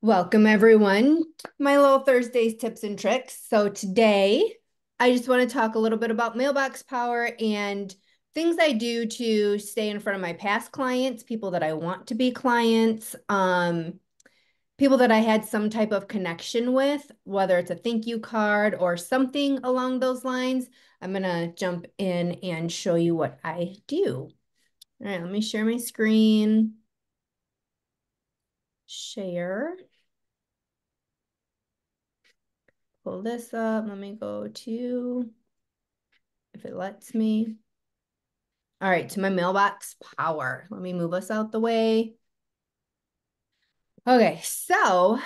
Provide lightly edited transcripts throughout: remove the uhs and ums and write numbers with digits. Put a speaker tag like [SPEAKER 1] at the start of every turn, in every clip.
[SPEAKER 1] Welcome everyone, my little Thursdays tips and tricks. So today I just want to talk a little bit about Mailbox Power and things I do to stay in front of my past clients, people that I want to be clients, people that I had some type of connection with, whether it's a thank you card or something along those lines. I'm gonna jump in and show you what I do. All right, let me share my screen. Share. Pull this up. Let me go to, if it lets me. All right, to my Mailbox Power. Let me move us out the way. Okay, so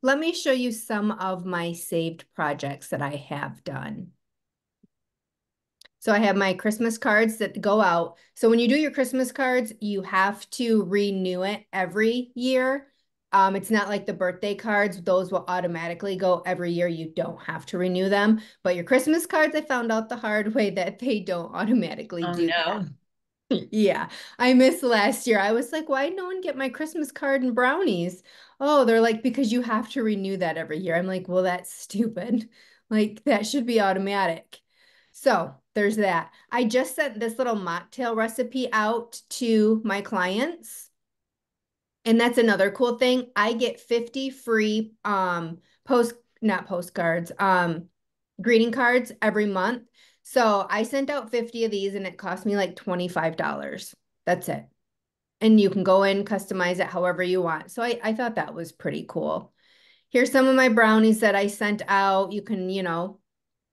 [SPEAKER 1] let me show you some of my saved projects that I have done. So I have my Christmas cards that go out. So when you do your Christmas cards, you have to renew it every year. It's not like the birthday cards. Those will automatically go every year. You don't have to renew them. But your Christmas cards, I found out the hard way that they don't automatically
[SPEAKER 2] Oh
[SPEAKER 1] do
[SPEAKER 2] no.
[SPEAKER 1] that. Yeah, I missed last year. I was like, why did no one get my Christmas card and brownies? Oh, they're like, because you have to renew that every year. I'm like, well, that's stupid. Like, that should be automatic. So there's that. I just sent this little mocktail recipe out to my clients. And that's another cool thing. I get 50 free not postcards, greeting cards every month. So I sent out 50 of these and it cost me like $25. That's it. And you can go in, customize it however you want. So I thought that was pretty cool. Here's some of my brownies that I sent out. You can,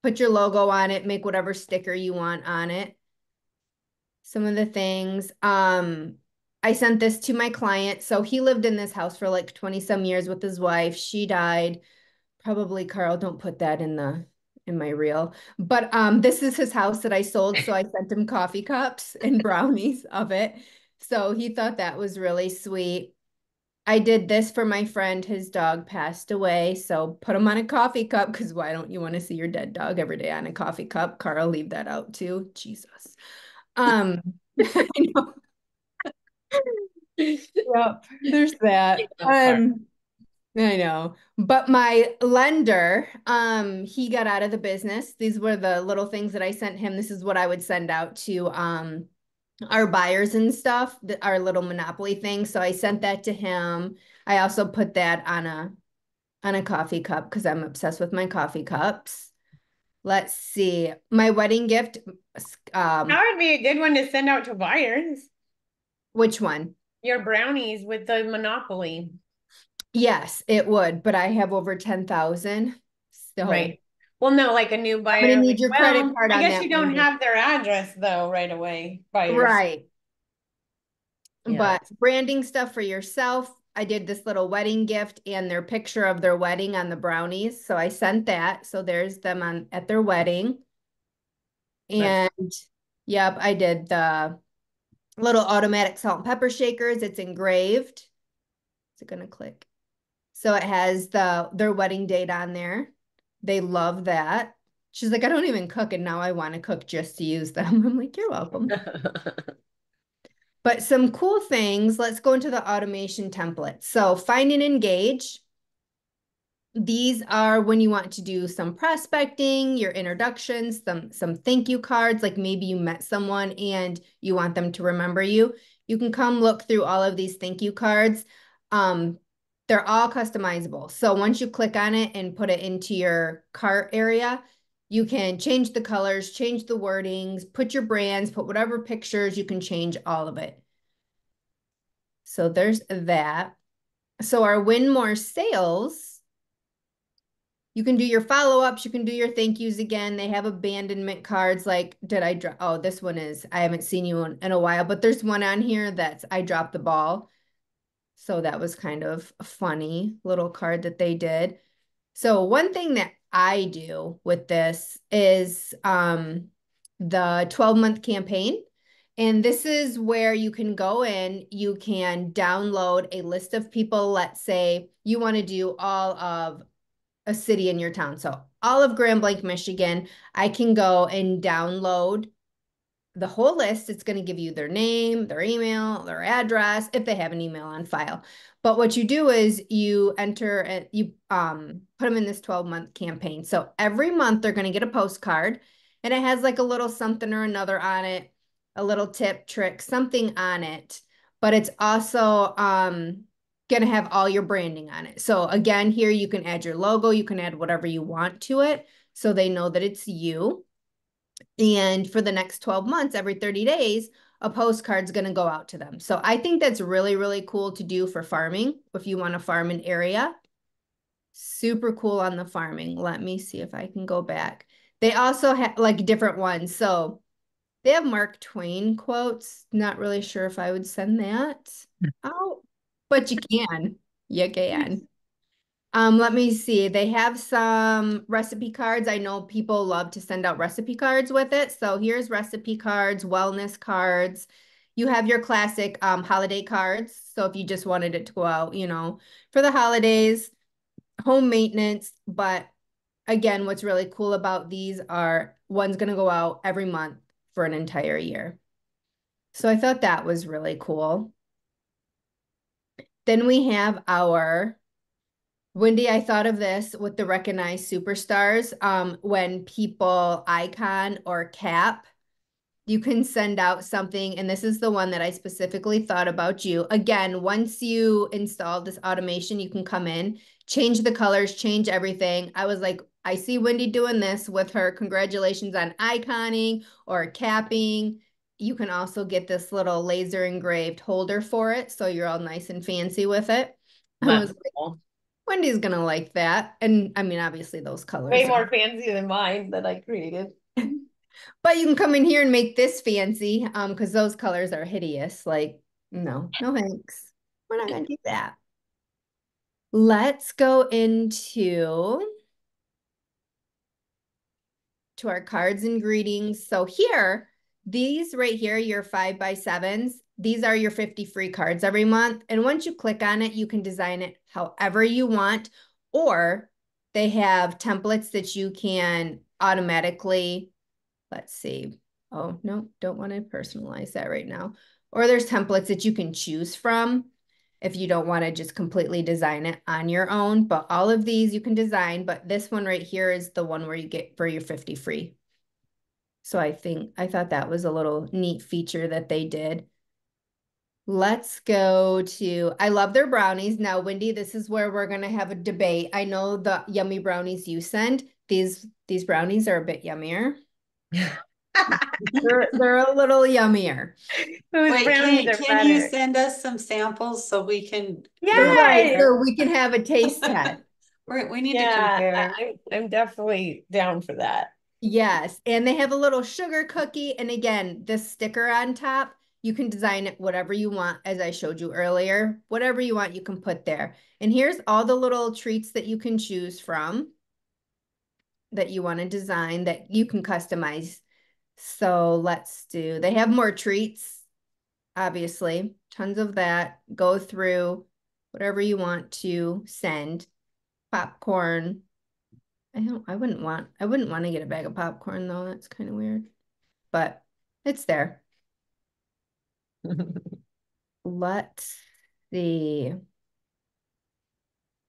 [SPEAKER 1] put your logo on it, make whatever sticker you want on it. Some of the things. I sent this to my client. So he lived in this house for like 20 some years with his wife. She died. Probably Carl, don't put that in my reel. But this is his house that I sold. So I sent him coffee cups and brownies of it. So he thought that was really sweet. I did this for my friend. His dog passed away. So put him on a coffee cup because why don't you want to see your dead dog every day on a coffee cup? Carl, leave that out too. Jesus. Um, I know. Yep, there's that.
[SPEAKER 2] That part.
[SPEAKER 1] I know. But my lender, he got out of the business. These were the little things that I sent him. This is what I would send out to our buyers and stuff, our little Monopoly thing. So I sent that to him. I also put that on a coffee cup because I'm obsessed with my coffee cups. Let's see. My wedding gift,
[SPEAKER 2] That
[SPEAKER 1] um,
[SPEAKER 2] would be a good one to send out to buyers.
[SPEAKER 1] which one?
[SPEAKER 2] Your brownies with the Monopoly.
[SPEAKER 1] Yes, it would, but I have over 10,000. So
[SPEAKER 2] Right. Well, no, like a new
[SPEAKER 1] I'm gonna
[SPEAKER 2] buyer.
[SPEAKER 1] need
[SPEAKER 2] Like,
[SPEAKER 1] your credit
[SPEAKER 2] well,
[SPEAKER 1] card
[SPEAKER 2] I
[SPEAKER 1] on
[SPEAKER 2] guess
[SPEAKER 1] that
[SPEAKER 2] you don't
[SPEAKER 1] one.
[SPEAKER 2] have their address though right away, buyers.
[SPEAKER 1] Right.
[SPEAKER 2] Yeah.
[SPEAKER 1] But branding stuff for yourself, I did this little wedding gift and their picture of their wedding on the brownies. So I sent that. So there's them on at their wedding.
[SPEAKER 2] That's
[SPEAKER 1] And yep, I did the little automatic salt and pepper shakers. It's engraved. Is it gonna click? So it has their wedding date on there. They love that. She's like, I don't even cook, and now I want to cook just to use them. I'm like, you're welcome. But some cool things, let's go into the automation template. So find and engage. These are when you want to do some prospecting, your introductions, some thank you cards, like maybe you met someone and you want them to remember you. You can come look through all of these thank you cards. Um, they're all customizable. So once you click on it and put it into your cart area, you can change the colors, change the wordings, put your brands, put whatever pictures, you can change all of it. So there's that. So our win more sales, you can do your follow-ups, you can do your thank yous again. They have abandonment cards like, did I drop? Oh, this one is, I haven't seen you in a while, but there's one on here that's, I dropped the ball. So that was kind of a funny little card that they did. So one thing that I do with this is the 12-month campaign. And this is where you can go in, you can download a list of people. Let's say you want to do all of a city in your town. So all of Grand Blanc, Michigan, I can go and download. the whole list. It's going to give you their name, their email, their address, if they have an email on file. But what you do is you enter it, you put them in this 12-month campaign. So every month they're going to get a postcard, and it has like a little something or another on it, a little tip, trick, something on it. But it's also going to have all your branding on it. So again, here you can add your logo, you can add whatever you want to it so they know that it's you. And for the next 12 months, every 30 days, a postcard's going to go out to them. So I think that's really, really cool to do for farming. If you want to farm an area, super cool on the farming. Let me see if I can go back. They also have like different ones. So they have Mark Twain quotes. Not really sure if I would send that out, but you can. You can. Let me see. They have some recipe cards. I know people love to send out recipe cards with it. So here's recipe cards, wellness cards. You have your classic holiday cards. So if you just wanted it to go out, for the holidays, home maintenance. But again, what's really cool about these are one's going to go out every month for an entire year. So I thought that was really cool. Then we have our Wendy, I thought of this with the recognized superstars. When people icon or cap, you can send out something, and this is the one that I specifically thought about you. Again, once you install this automation, you can come in, change the colors, change everything. I was like, I see Wendy doing this with her congratulations on iconing or capping. You can also get this little laser engraved holder for it, so you're all nice and fancy with it. I was
[SPEAKER 2] That's
[SPEAKER 1] like,
[SPEAKER 2] cool.
[SPEAKER 1] Wendy's gonna like that. And I mean, obviously those
[SPEAKER 2] Way
[SPEAKER 1] colors
[SPEAKER 2] more fancy than mine that I created.
[SPEAKER 1] but you can come in here and make this fancy, because those colors are hideous. Like, no, no thanks. We're not gonna do that. Let's go into our cards and greetings. So here, these right here, your 5x7s, these are your 50 free cards every month. And once you click on it, you can design it however you want, or they have templates that you can automatically, let's see. Oh, no, don't want to personalize that right now. Or there's templates that you can choose from if you don't want to just completely design it on your own. But all of these you can design, but this one right here is the one where you get for your 50 free. So I thought that was a little neat feature that they did. Let's go to, I love their brownies. Now, Wendy, this is where we're going to have a debate. I know the yummy brownies you send. These brownies are a bit yummier. They're a little yummier.
[SPEAKER 2] Whose
[SPEAKER 3] Wait,
[SPEAKER 2] brownies are
[SPEAKER 3] can you
[SPEAKER 2] better?
[SPEAKER 3] send us some samples so we can
[SPEAKER 1] Right,
[SPEAKER 2] Yes.
[SPEAKER 1] so we can have a taste test.
[SPEAKER 3] we need to
[SPEAKER 2] Yeah,
[SPEAKER 3] compare.
[SPEAKER 2] I'm definitely down for that.
[SPEAKER 1] Yes, and they have a little sugar cookie. And again, this sticker on top, you can design it whatever you want, as I showed you earlier. Whatever you want, you can put there. And here's all the little treats that you can choose from that you want to design that you can customize. So let's do, they have more treats, obviously, tons of that. Go through whatever you want to send. Popcorn. I wouldn't want to get a bag of popcorn though. That's kind of weird. But it's there. Let's see.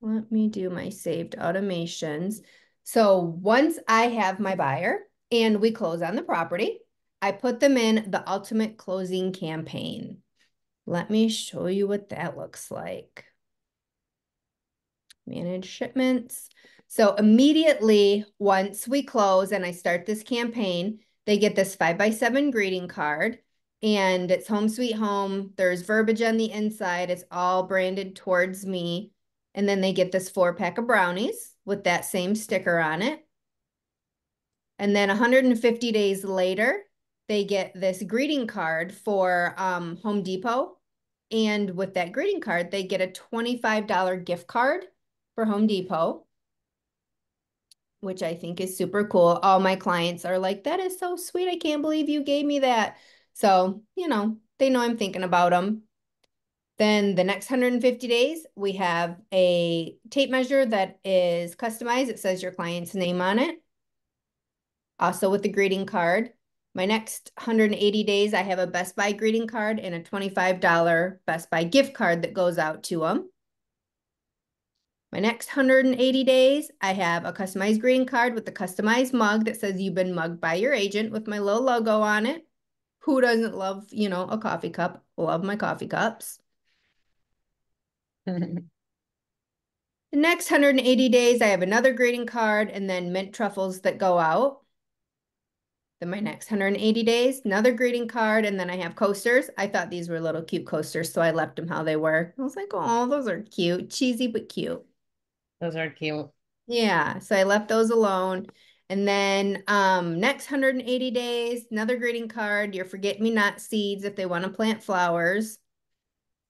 [SPEAKER 1] Let me do my saved automations. So once I have my buyer and we close on the property, I put them in the ultimate closing campaign. Let me show you what that looks like. Manage shipments. So immediately once we close and I start this campaign, they get this 5x7 greeting card, and it's home sweet home. There's verbiage on the inside. It's all branded towards me. And then they get this 4-pack of brownies with that same sticker on it. And then 150 days later, they get this greeting card for Home Depot. And with that greeting card, they get a $25 gift card for Home Depot, which I think is super cool. All my clients are like, that is so sweet. I can't believe you gave me that. So, they know I'm thinking about them. Then the next 150 days, we have a tape measure that is customized. It says your client's name on it. Also with the greeting card. My next 180 days, I have a Best Buy greeting card and a $25 Best Buy gift card that goes out to them. My next 180 days, I have a customized greeting card with the customized mug that says you've been mugged by your agent with my little logo on it. Who doesn't love, a coffee cup? Love my coffee cups. The next 180 days, I have another greeting card and then mint truffles that go out. Then my next 180 days, another greeting card, and then I have coasters. I thought these were little cute coasters, so I left them how they were. I was like, oh, those are cute. Cheesy, but cute.
[SPEAKER 2] Those are cute.
[SPEAKER 1] Yeah, so I left those alone. And then next 180 days, another greeting card, your forget-me-not seeds if they want to plant flowers.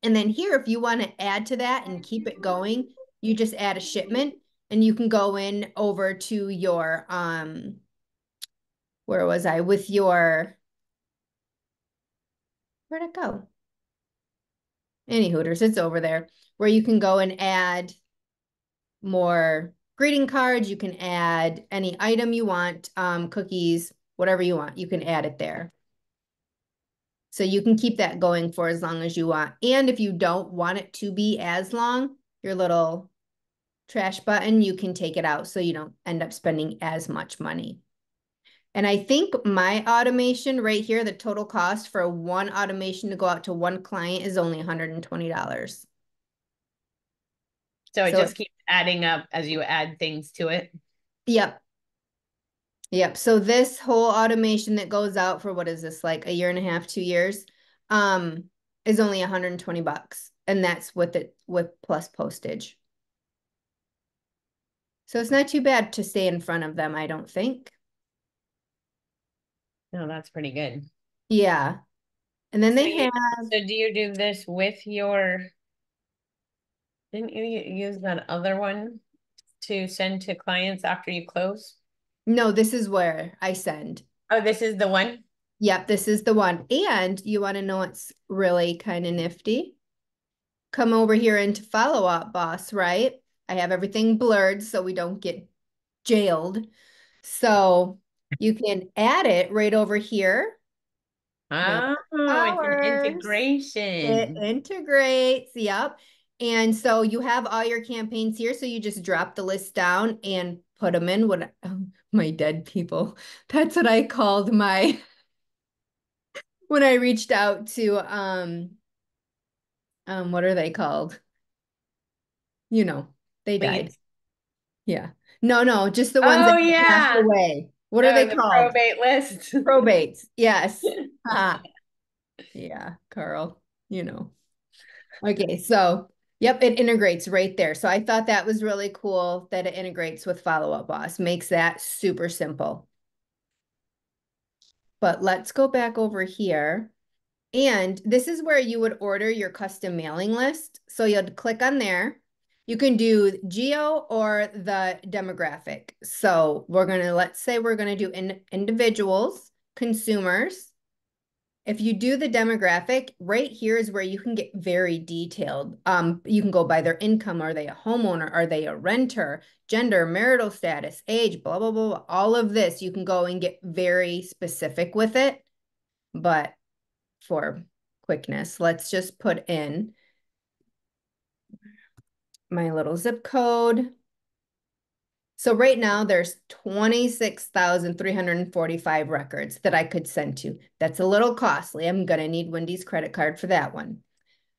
[SPEAKER 1] And then here, if you want to add to that and keep it going, you just add a shipment and you can go in over to your, where was I? With your, where'd it go? Any Hooters, it's over there, where you can go and add more greeting cards. You can add any item you want, cookies, whatever you want, you can add it there. So you can keep that going for as long as you want. And if you don't want it to be as long, your little trash button, you can take it out so you don't end up spending as much money. And I think my automation right here, the total cost for one automation to go out to one client is only $120.
[SPEAKER 2] So it
[SPEAKER 1] So,
[SPEAKER 2] just keeps adding up as you add things to it.
[SPEAKER 1] yep. Yep. So this whole automation that goes out for what is this, like a year and a half, 2 years, is only $120. And that's with it with plus postage. So it's not too bad to stay in front of them, I don't think.
[SPEAKER 2] No, that's pretty good.
[SPEAKER 1] Yeah. And then
[SPEAKER 2] So
[SPEAKER 1] they have,
[SPEAKER 2] so do you do this with your, didn't you use that other one to send to clients after you close?
[SPEAKER 1] no, this is where I send.
[SPEAKER 2] Oh, this is the one?
[SPEAKER 1] Yep, this is the one. And you want to know what's really kind of nifty? Come over here into follow up, boss, right? I have everything blurred so we don't get jailed. So you can add it right over here. Mailbox
[SPEAKER 2] Oh, it's an
[SPEAKER 1] Powers. It
[SPEAKER 2] integration.
[SPEAKER 1] integrates. Yep. And so you have all your campaigns here. So you just drop the list down and put them in. What my dead people. That's what I called my when I reached out to what are they called? They died.
[SPEAKER 2] Leads.
[SPEAKER 1] Yeah. No, no, just the ones that
[SPEAKER 2] Oh
[SPEAKER 1] passed
[SPEAKER 2] yeah.
[SPEAKER 1] away. What are
[SPEAKER 2] Oh,
[SPEAKER 1] they
[SPEAKER 2] the
[SPEAKER 1] called?
[SPEAKER 2] probate list.
[SPEAKER 1] Probates. Yes. Yeah, Carl, you know. Okay, so yep, it integrates right there. So I thought that was really cool that it integrates with Follow Up Boss, makes that super simple. But let's go back over here. And this is where you would order your custom mailing list. So you'll click on there. You can do geo or the demographic. So let's say we're gonna do individuals, consumers. If you do the demographic, right here is where you can get very detailed. You can go by their income. Are they a homeowner? Are they a renter? Gender, marital status, age, blah, blah, blah, blah. All of this, you can go and get very specific with it. But for quickness, let's just put in my little zip code. So right now there's 26,345 records that I could send to. That's a little costly. I'm going to need Wendy's credit card for that one.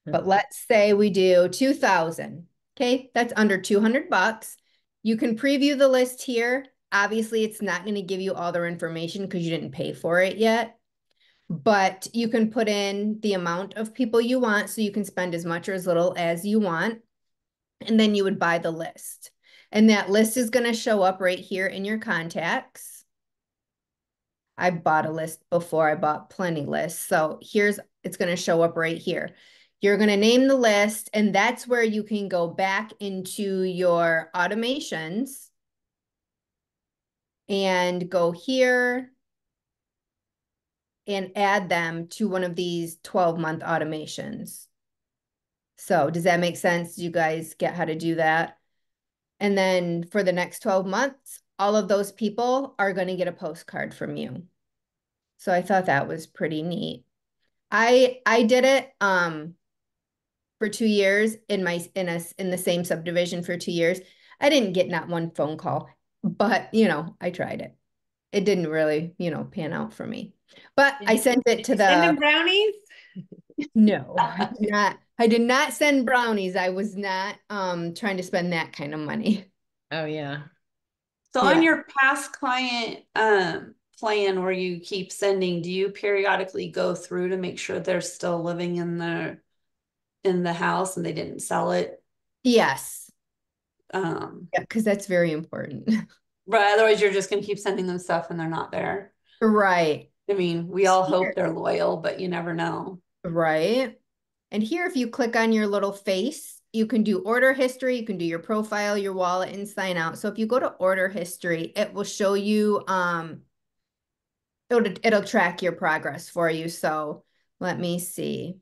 [SPEAKER 1] But let's say we do 2,000. Okay, that's under $200. You can preview the list here. Obviously, it's not going to give you all their information because you didn't pay for it yet. But you can put in the amount of people you want, so you can spend as much or as little as you want. And then you would buy the list. And that list is going to show up right here in your contacts. I bought a list before, I bought plenty lists. So it's going to show up right here. You're going to name the list, and that's where you can go back into your automations and go here and add them to one of these 12-month automations. So does that make sense? Do you guys get how to do that? And then for the next 12 months, all of those people are going to get a postcard from you. So I thought that was pretty neat. I did it for 2 years in the same subdivision for 2 years. I didn't get not one phone call, but I tried it. It didn't really, pan out for me. But
[SPEAKER 2] Did
[SPEAKER 1] I
[SPEAKER 2] you,
[SPEAKER 1] sent it
[SPEAKER 2] did
[SPEAKER 1] to
[SPEAKER 2] you send
[SPEAKER 1] the
[SPEAKER 2] them brownies?
[SPEAKER 1] no, I did not send brownies. I was not trying to spend that kind of money.
[SPEAKER 2] Oh, yeah.
[SPEAKER 3] So on
[SPEAKER 1] Yeah.
[SPEAKER 3] your past client plan where you keep sending, do you periodically go through to make sure they're still living in the house and they didn't sell it?
[SPEAKER 1] Yes.
[SPEAKER 3] Um,
[SPEAKER 1] Yeah, because that's very important.
[SPEAKER 3] but otherwise you're just gonna keep sending them stuff and they're not there.
[SPEAKER 1] Right.
[SPEAKER 3] I mean, we all hope
[SPEAKER 1] Here.
[SPEAKER 3] they're loyal, but you never know.
[SPEAKER 1] Right. And here, if you click on your little face, you can do order history, you can do your profile, your wallet, and sign out. So if you go to order history, it will show you, it'll track your progress for you. So let me see.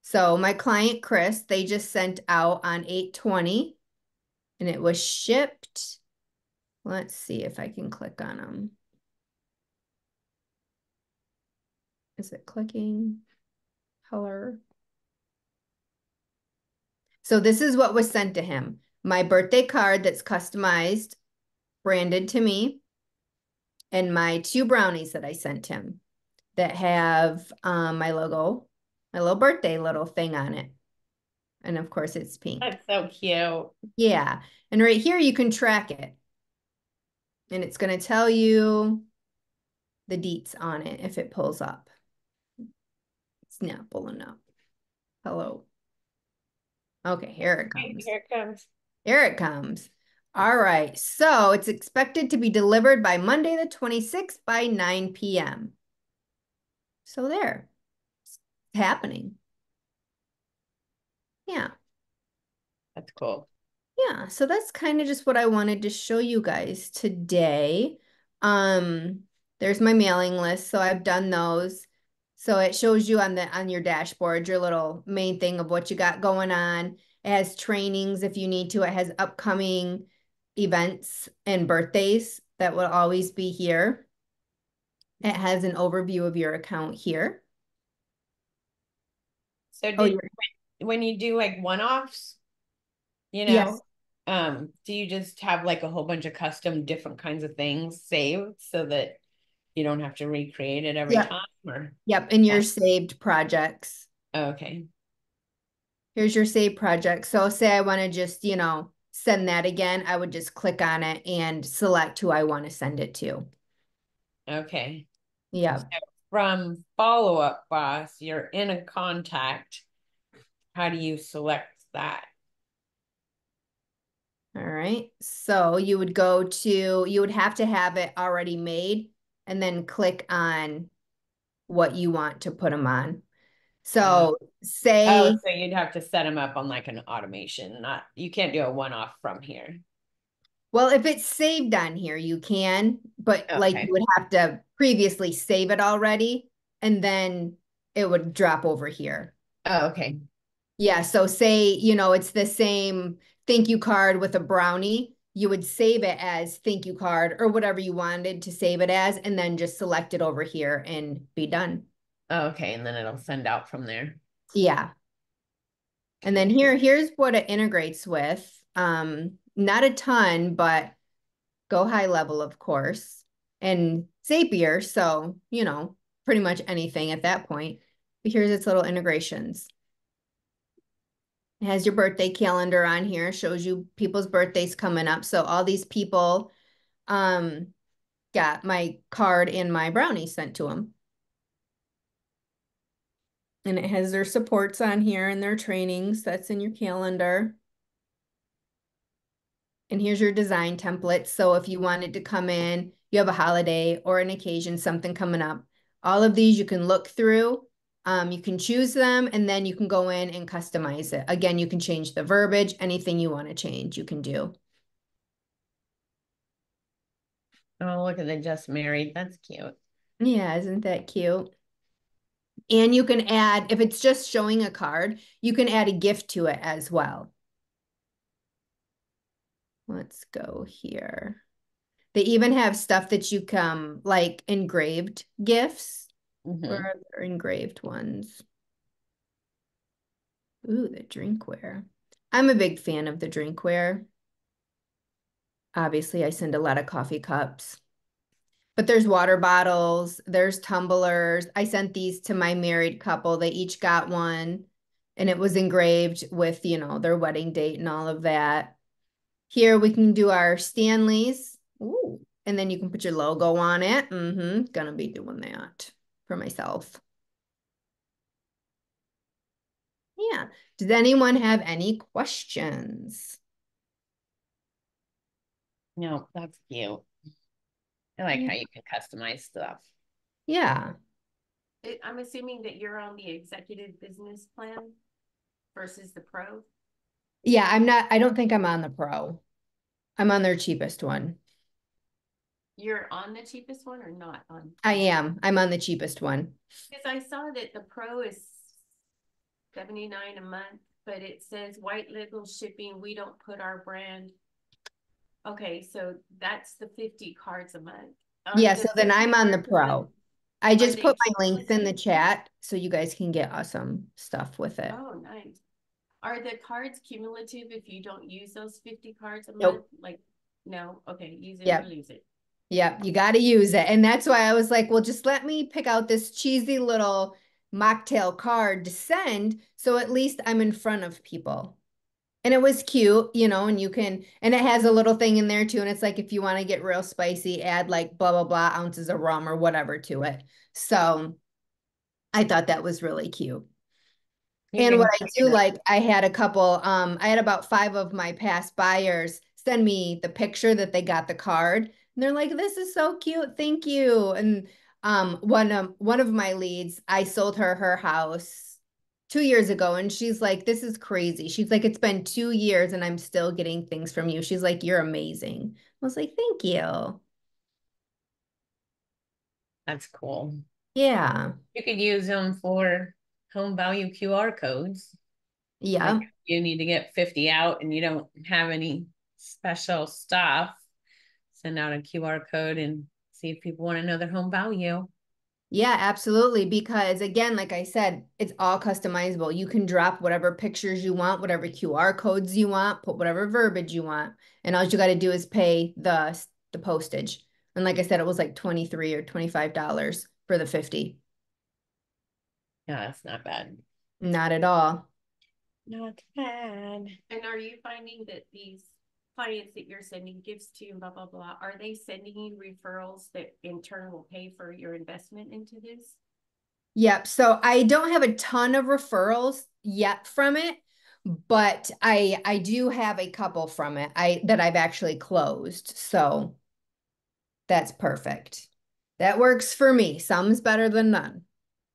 [SPEAKER 1] So my client Chris, they just sent out on 8/20 and it was shipped. Let's see if I can click on them. Is it clicking? Color. So this is what was sent to him. My birthday card that's customized, branded to me, and my 2 brownies that I sent him that have my logo, my little birthday little thing on it. And of course it's pink.
[SPEAKER 2] That's so cute.
[SPEAKER 1] Yeah. And right here you can track it. And it's going to tell you the deets on it if it pulls up. It's not pulling up. Hello. Okay, here it comes.
[SPEAKER 2] Here it comes.
[SPEAKER 1] Here it comes. All right. So it's expected to be delivered by Monday the 26th by 9 p.m. So there. It's happening. Yeah.
[SPEAKER 2] That's cool.
[SPEAKER 1] Yeah, so that's kind of just what I wanted to show you guys today. Um, there's my mailing list, so I've done those. So it shows you on your dashboard your little main thing of what you got going on. It has trainings if you need to. It has upcoming events and birthdays that will always be here. It has an overview of your account here.
[SPEAKER 2] So
[SPEAKER 1] Oh,
[SPEAKER 2] when you do like one-offs,
[SPEAKER 1] yes.
[SPEAKER 2] do you just have like a whole bunch of custom different kinds of things saved so that you don't have to recreate it every
[SPEAKER 1] Yep.
[SPEAKER 2] time or
[SPEAKER 1] Yep. And
[SPEAKER 2] yeah.
[SPEAKER 1] your saved projects.
[SPEAKER 2] Okay.
[SPEAKER 1] Here's your save project. So say I want to just, send that again, I would just click on it and select who I want to send it to.
[SPEAKER 2] Okay. So
[SPEAKER 1] Yeah.
[SPEAKER 2] from follow-up boss, you're in a contact. How do you select that?
[SPEAKER 1] All right. So you would have to have it already made and then click on what you want to put them on.
[SPEAKER 2] Uh,
[SPEAKER 1] So
[SPEAKER 2] oh,
[SPEAKER 1] say,
[SPEAKER 2] so you'd have to set them up on like an automation, not you can't do a one-off from here.
[SPEAKER 1] well, if it's saved on here, you can, but like you
[SPEAKER 2] Okay.
[SPEAKER 1] would have to previously save it already and then it would drop over here.
[SPEAKER 2] Oh, okay.
[SPEAKER 1] Yeah, so say, it's the same thank you card with a brownie. You would save it as thank you card or whatever you wanted to save it as, and then just select it over here and be done.
[SPEAKER 2] Oh, okay, and then it'll send out from there.
[SPEAKER 1] Yeah. And then
[SPEAKER 2] Okay.
[SPEAKER 1] here's what it integrates with. Not a ton, but go high level, of course. And Zapier, so, pretty much anything at that point. But here's its little integrations. It has your birthday calendar on here, shows you people's birthdays coming up. So all these people um got my card and my brownie sent to them. And it has their supports on here and their trainings. That's in your calendar. And here's your design template. So if you wanted to come in, you have a holiday or an occasion, something coming up. All of these you can look through. You can choose them and then you can go in and customize it. Again, you can change the verbiage, anything you want to change, you can do.
[SPEAKER 2] Oh, look at the just married. That's cute.
[SPEAKER 1] Yeah, isn't that cute? And you can add, if it's just showing a card, you can add a gift to it as well. Let's go here. They even have stuff that you can like engraved gifts. Where
[SPEAKER 2] Mhm.
[SPEAKER 1] are there engraved ones? Ooh, the drinkware. I'm a big fan of the drinkware. Obviously, I send a lot of coffee cups. But there's water bottles, there's tumblers. I sent these to my married couple. They each got one, and it was engraved with, their wedding date and all of that. Here we can do our Stanleys. Ooh, and then you can put your logo on it. Gonna be doing that for myself. Yeah. Does anyone have any questions?
[SPEAKER 2] No, that's cute. I like
[SPEAKER 1] Yeah.
[SPEAKER 2] how you can customize stuff.
[SPEAKER 1] Yeah.
[SPEAKER 4] I'm assuming that you're on the executive business plan versus the pro.
[SPEAKER 1] Yeah, I don't think I'm on the pro. I'm on their cheapest one.
[SPEAKER 4] You're on the cheapest one or not on?
[SPEAKER 1] I am. I'm on the cheapest one.
[SPEAKER 4] Because I saw that the pro is 79 a month, but it says white label shipping. We don't put our brand. Okay, so that's the 50 cards a month. Are
[SPEAKER 1] Yeah,
[SPEAKER 4] the
[SPEAKER 1] so then
[SPEAKER 4] 50
[SPEAKER 1] I'm on the
[SPEAKER 4] cards a month,
[SPEAKER 1] pro. I
[SPEAKER 4] are
[SPEAKER 1] just
[SPEAKER 4] they
[SPEAKER 1] put my links in the
[SPEAKER 4] cumulative?
[SPEAKER 1] chat so you guys can get awesome stuff with it.
[SPEAKER 4] Oh, nice. Are the cards cumulative if you don't use those 50 cards a month?
[SPEAKER 1] Nope.
[SPEAKER 4] Like, no, okay, use it or
[SPEAKER 1] Yep.
[SPEAKER 4] lose it.
[SPEAKER 1] Yep. You got to use it. And that's why I was like, well, just let me pick out this cheesy little mocktail card to send. So at least I'm in front of people. And it was cute, and and it has a little thing in there too. And it's like, if you want to get real spicy, add like blah, blah, blah ounces of rum or whatever to it. So I thought that was really cute.
[SPEAKER 2] You
[SPEAKER 1] And
[SPEAKER 2] can
[SPEAKER 1] what I
[SPEAKER 2] create
[SPEAKER 1] do
[SPEAKER 2] a
[SPEAKER 1] like, I had about 5 of my past buyers send me the picture that they got the card. And they're like, this is so cute. Thank you. And one of my leads, I sold her house 2 years ago. And she's like, this is crazy. She's like, it's been 2 years and I'm still getting things from you. She's like, you're amazing. I was like, thank you.
[SPEAKER 2] That's cool.
[SPEAKER 1] Yeah.
[SPEAKER 2] You could use them for home value QR codes. Like
[SPEAKER 1] Yeah.
[SPEAKER 2] if you need to get 50 out and you don't have any special stuff, send out a QR code and see if people want to know their home value.
[SPEAKER 1] Yeah, absolutely. Because again, like I said, it's all customizable. You can drop whatever pictures you want, whatever QR codes you want, put whatever verbiage you want. And all you got to do is pay the postage. And like I said, it was like 23 or $25 for the 50.
[SPEAKER 2] Yeah, that's not bad.
[SPEAKER 1] Not at all.
[SPEAKER 2] Not bad.
[SPEAKER 4] And are you finding that these clients that you're sending gifts to and blah, blah, blah, are they sending you referrals that in turn will pay for your investment into this?
[SPEAKER 1] Yep. So I don't have a ton of referrals yet from it, but I do have a couple from it that I've actually closed. So that's perfect. That works for me. Some's better than none.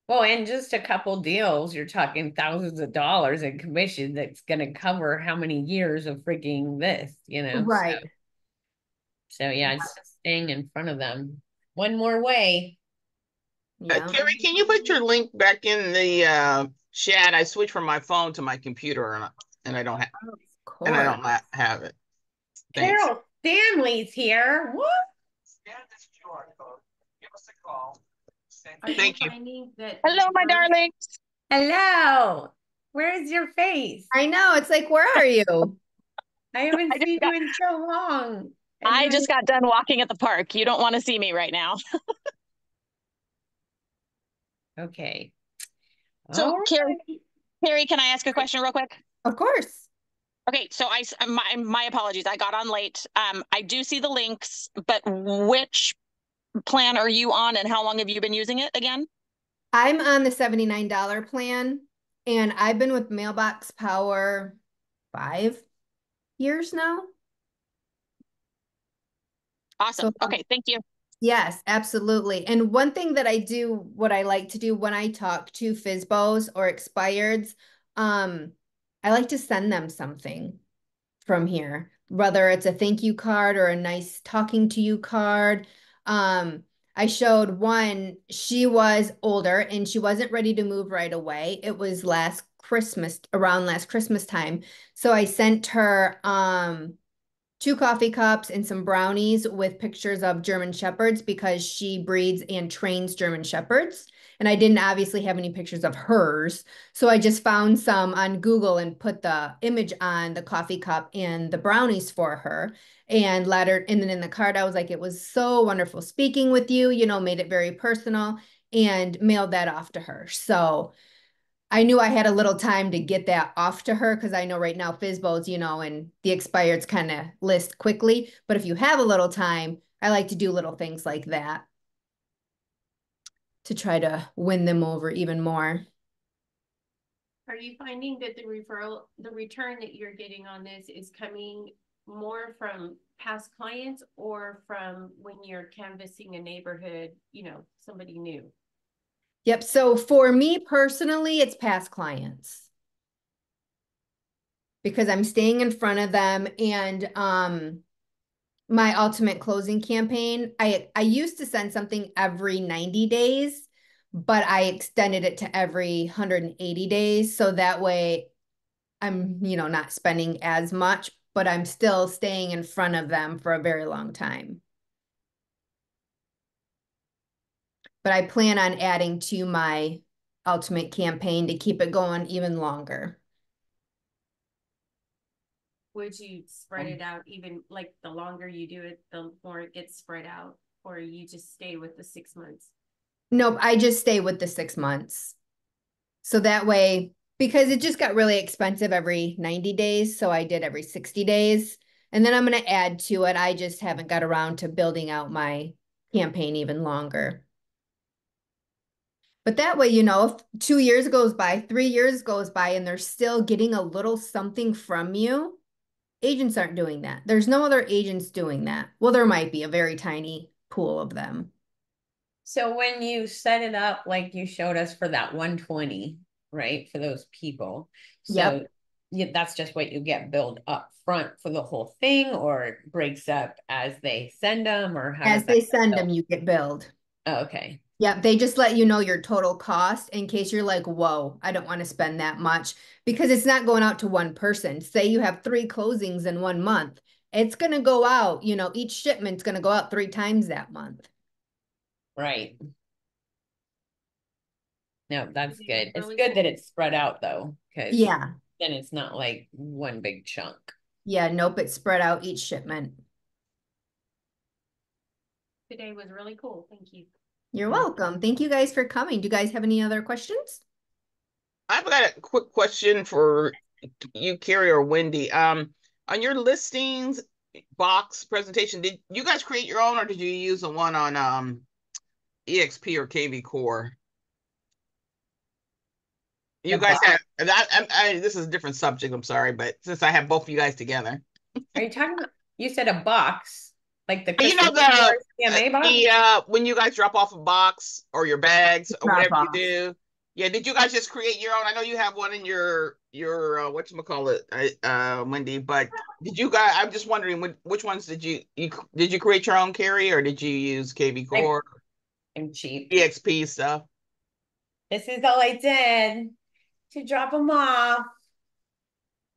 [SPEAKER 2] Well, and just a couple deals, you're talking thousands of dollars in commission that's going to cover how many years of freaking this. So,
[SPEAKER 1] Right.
[SPEAKER 2] so yeah, it's just staying in front of them. One more way.
[SPEAKER 1] Yeah.
[SPEAKER 5] Carrie, can you put your link back in the chat? I switched from my phone to my computer, and I don't have
[SPEAKER 1] Of
[SPEAKER 5] and I
[SPEAKER 1] course.
[SPEAKER 5] don't have it. Thanks.
[SPEAKER 2] Carol Stanley's here. What?
[SPEAKER 3] Scan this QR code. Give us a call.
[SPEAKER 4] Are you
[SPEAKER 5] Thank you.
[SPEAKER 4] finding that?
[SPEAKER 6] Hello, my darling.
[SPEAKER 2] Hello. Where's your face?
[SPEAKER 1] I know. It's like, where are you?
[SPEAKER 2] I haven't
[SPEAKER 6] I just
[SPEAKER 2] seen
[SPEAKER 6] got
[SPEAKER 2] you in so long. And
[SPEAKER 6] I
[SPEAKER 2] you're
[SPEAKER 6] just got done walking at the park. You don't want to see me right now.
[SPEAKER 2] okay.
[SPEAKER 6] So,
[SPEAKER 2] All
[SPEAKER 6] Carrie,
[SPEAKER 2] right.
[SPEAKER 6] Carrie, can I ask a question real quick?
[SPEAKER 1] Of course.
[SPEAKER 6] Okay, so my apologies. I got on late. I do see the links, but which plan are you on, and how long have you been using it again?
[SPEAKER 1] I'm on the $79 plan, and I've been with Mailbox Power 5 years now.
[SPEAKER 6] Awesome.
[SPEAKER 1] So
[SPEAKER 6] Okay, thank you.
[SPEAKER 1] yes, absolutely. And one thing that I do, what I like to do when I talk to FSBOs or expireds, I like to send them something from here, whether it's a thank you card or a nice talking to you card. I showed one, she was older and she wasn't ready to move right away. It was around last Christmas time. So I sent her 2 coffee cups and some brownies with pictures of German Shepherds because she breeds and trains German Shepherds. And I didn't obviously have any pictures of hers. So I just found some on Google and put the image on the coffee cup and the brownies for her and let her. And then in the card, I was like, it was so wonderful speaking with you, you know, made it very personal and mailed that off to her. So I knew I had a little time to get that off to her because I know right now Fizbo's, you know, and the expireds kind of list quickly. But if you have a little time, I like to do little things like that to try to win them over even more.
[SPEAKER 4] Are you finding that the return that you're getting on this is coming more from past clients or from when you're canvassing a neighborhood, you know, somebody new?
[SPEAKER 1] Yep. So for me personally, it's past clients because I'm staying in front of them. And my ultimate closing campaign, I used to send something every 90 days, but I extended it to every 180 days. So that way I'm, you know, not spending as much, but I'm still staying in front of them for a very long time. But I plan on adding to my ultimate campaign to keep it going even longer.
[SPEAKER 4] Would you spread it out even like the longer you do it, the more it gets spread out, or you just stay with the 6 months?
[SPEAKER 1] Nope, I just stay with the 6 months. So that way, because it just got really expensive every 90 days. So I did every 60 days. And then I'm going to add to it. I just haven't got around to building out my campaign even longer. But that way, you know, if 2 years goes by, 3 years goes by, and they're still getting a little something from you, agents aren't doing that. There's no other agents doing that. Well, there might be a very tiny pool of them.
[SPEAKER 2] So when you set it up, like you showed us for that 120, right? For those people. So
[SPEAKER 1] Yep.
[SPEAKER 2] that's just what you get billed up front for the whole thing, or it breaks up as they send them, or how
[SPEAKER 1] As
[SPEAKER 2] does that
[SPEAKER 1] they send
[SPEAKER 2] go?
[SPEAKER 1] them, you get billed.
[SPEAKER 2] Oh, okay.
[SPEAKER 1] Yeah, they just let you know your total cost in case you're like, whoa, I don't want to spend that much because it's not going out to one person. Say you have 3 closings in 1 month. It's going to go out, you know, each shipment's going to go out 3 times that month.
[SPEAKER 2] Right. No, that's
[SPEAKER 4] It
[SPEAKER 2] good.
[SPEAKER 4] was
[SPEAKER 2] It's
[SPEAKER 4] really
[SPEAKER 2] good that
[SPEAKER 4] cool.
[SPEAKER 2] it's spread out though, because
[SPEAKER 1] Yeah.
[SPEAKER 2] then it's not like one big chunk.
[SPEAKER 1] Yeah, nope, it's spread out each shipment.
[SPEAKER 4] Today was really cool. Thank you.
[SPEAKER 1] You're welcome. Thank you guys for coming. Do you guys have any other questions?
[SPEAKER 5] I've got a quick question for you, Carrie or Wendy. On your listings box presentation, did you guys create your own or did you use the one on EXP or KV Core? You
[SPEAKER 2] The
[SPEAKER 5] guys
[SPEAKER 2] box.
[SPEAKER 5] have that. This is a different subject. I'm sorry, but since I have both of you guys together,
[SPEAKER 2] Are you talking about, you said a box, like the
[SPEAKER 5] you know
[SPEAKER 2] Christmas CMA box?
[SPEAKER 5] the when you guys drop off a box or your bags or
[SPEAKER 1] Drop
[SPEAKER 5] whatever you
[SPEAKER 1] off.
[SPEAKER 5] do. Yeah, did you guys just create your own? I know you have one in your whatchamacallit, Wendy, but did you guys? I'm just wondering which ones did you create your own, Carrie, or did you use KV Core,
[SPEAKER 2] I'm cheap.
[SPEAKER 5] EXP stuff?
[SPEAKER 2] This is all I did to drop them off.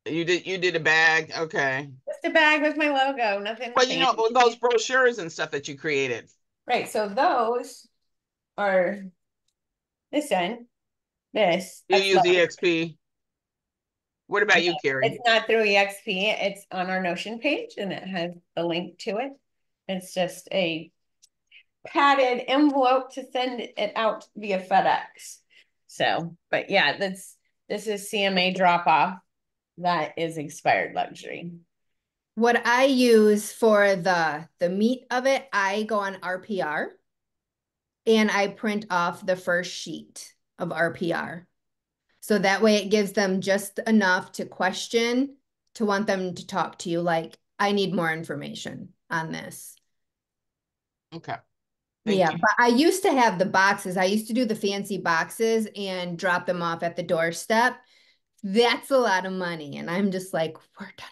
[SPEAKER 5] You did a bag, okay.
[SPEAKER 2] Just a bag with my logo, nothing
[SPEAKER 5] Well, you know
[SPEAKER 2] fancy.
[SPEAKER 5] those brochures and stuff that you created.
[SPEAKER 2] Right, so those are this one, this.
[SPEAKER 5] You
[SPEAKER 2] That's
[SPEAKER 5] use
[SPEAKER 2] logo.
[SPEAKER 5] EXP. What about you, Carrie?
[SPEAKER 2] It's not through EXP. It's on our Notion page and it has the link to it. It's just a padded envelope to send it out via FedEx. So, but yeah, this is CMA drop off. That is expired luxury.
[SPEAKER 1] What I use for the meat of it, I go on RPR and I print off the first sheet of RPR. So that way it gives them just enough to question, to want them to talk to you like, I need more information on this.
[SPEAKER 5] Okay. Thank
[SPEAKER 1] Yeah,
[SPEAKER 5] you.
[SPEAKER 1] but I used to have the boxes. I used to do the fancy boxes and drop them off at the doorstep. That's a lot of money. And I'm just like, we're done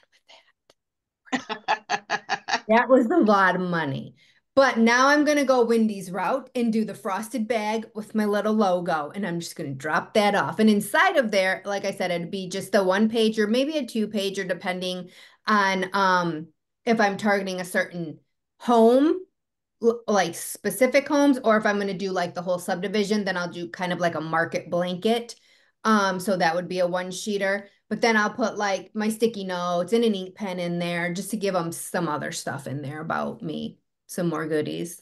[SPEAKER 1] with that. That was a lot of money. But now I'm going to go Wendy's route and do the frosted bag with my little logo. And I'm just going to drop that off. And inside of there, like I said, it'd be just the 1 page or maybe a 2 pager, depending on if I'm targeting a certain home, like specific homes, or if I'm going to do like the whole subdivision, then I'll do kind of like a market blanket. So that would be a one sheeter, but then I'll put like my sticky notes and an ink pen in there just to give them some other stuff in there about me, some more goodies.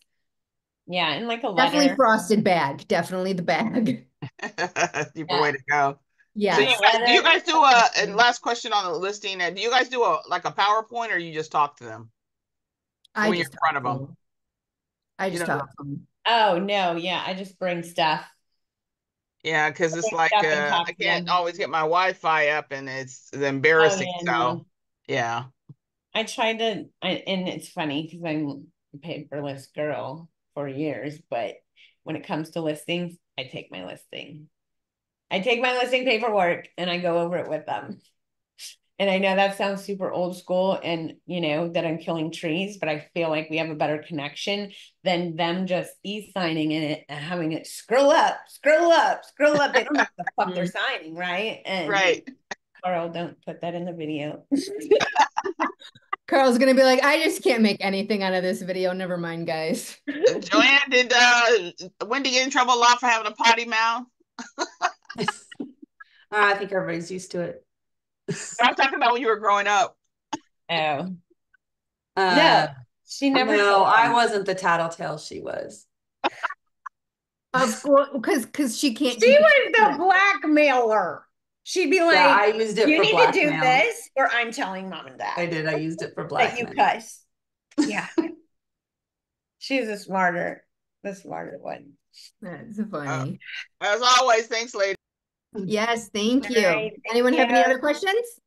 [SPEAKER 2] Yeah, and like a
[SPEAKER 1] Definitely
[SPEAKER 2] letter.
[SPEAKER 1] frosted bag, definitely the bag.
[SPEAKER 5] Deeper way to go. So
[SPEAKER 1] Yes.
[SPEAKER 5] do you guys do and
[SPEAKER 2] Letter.
[SPEAKER 5] last question on the listing, do you guys do a like a PowerPoint or you just talk to them
[SPEAKER 1] I
[SPEAKER 5] when you're
[SPEAKER 1] just
[SPEAKER 5] in front
[SPEAKER 1] talk
[SPEAKER 5] of
[SPEAKER 1] to
[SPEAKER 5] them?
[SPEAKER 1] them. I
[SPEAKER 5] You
[SPEAKER 1] just
[SPEAKER 5] know,
[SPEAKER 1] talk to them.
[SPEAKER 2] Oh no, yeah, I just bring stuff.
[SPEAKER 5] yeah, because it's
[SPEAKER 2] Bring
[SPEAKER 5] like
[SPEAKER 2] stuff and talk
[SPEAKER 5] I
[SPEAKER 2] to
[SPEAKER 5] can't
[SPEAKER 2] them.
[SPEAKER 5] always get my Wi-Fi up and it's
[SPEAKER 2] Oh
[SPEAKER 5] embarrassing.
[SPEAKER 2] yeah,
[SPEAKER 5] So
[SPEAKER 2] no.
[SPEAKER 5] yeah.
[SPEAKER 2] I tried to, and it's funny because I'm a paperless girl for years, but when it comes to listings, I take my listing. I take my listing paperwork and I go over it with them. And I know that sounds super old school and that I'm killing trees, but I feel like we have a better connection than them just e-signing in it and having it scroll up, scroll up, scroll up. They don't know what the fuck they're signing, right? And
[SPEAKER 5] Right.
[SPEAKER 2] Carl, don't put that in the video.
[SPEAKER 1] Carl's gonna be like, I just can't make anything out of this video. Never mind, guys.
[SPEAKER 5] Joanne, did Wendy get in trouble a lot for having a potty mouth?
[SPEAKER 3] I think everybody's used to it.
[SPEAKER 5] I'm talking about when you were growing up.
[SPEAKER 2] Oh.
[SPEAKER 3] Uh,
[SPEAKER 2] No, she never
[SPEAKER 3] no,
[SPEAKER 2] told
[SPEAKER 3] I
[SPEAKER 2] them.
[SPEAKER 3] wasn't the tattletale. She was.
[SPEAKER 1] Of course, because she can't
[SPEAKER 2] She
[SPEAKER 1] keep it.
[SPEAKER 2] was the blackmailer. She'd be
[SPEAKER 3] Yeah,
[SPEAKER 2] like,
[SPEAKER 3] I used it
[SPEAKER 2] you
[SPEAKER 3] for
[SPEAKER 2] need to do
[SPEAKER 3] blackmail.
[SPEAKER 2] this, or I'm telling mom and
[SPEAKER 3] I
[SPEAKER 2] dad
[SPEAKER 3] did. I used it for
[SPEAKER 2] that you
[SPEAKER 3] blackmail.
[SPEAKER 2] cuss. Yeah. She's the smarter one.
[SPEAKER 1] That's
[SPEAKER 5] Uh,
[SPEAKER 1] funny.
[SPEAKER 5] as always, thanks, lady.
[SPEAKER 1] Yes, thank
[SPEAKER 2] All
[SPEAKER 1] you.
[SPEAKER 2] right, thank
[SPEAKER 1] Anyone have any
[SPEAKER 2] you.
[SPEAKER 1] other questions?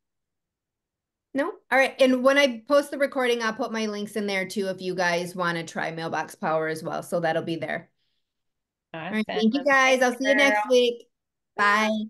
[SPEAKER 1] No? All right. And when I post the recording, I'll put my links in there too if you guys want to try Mailbox Power as well. So that'll be there. All
[SPEAKER 2] Awesome.
[SPEAKER 1] right. Thank you guys.
[SPEAKER 2] Thanks,
[SPEAKER 1] I'll see you
[SPEAKER 2] girl.
[SPEAKER 1] next week. Bye.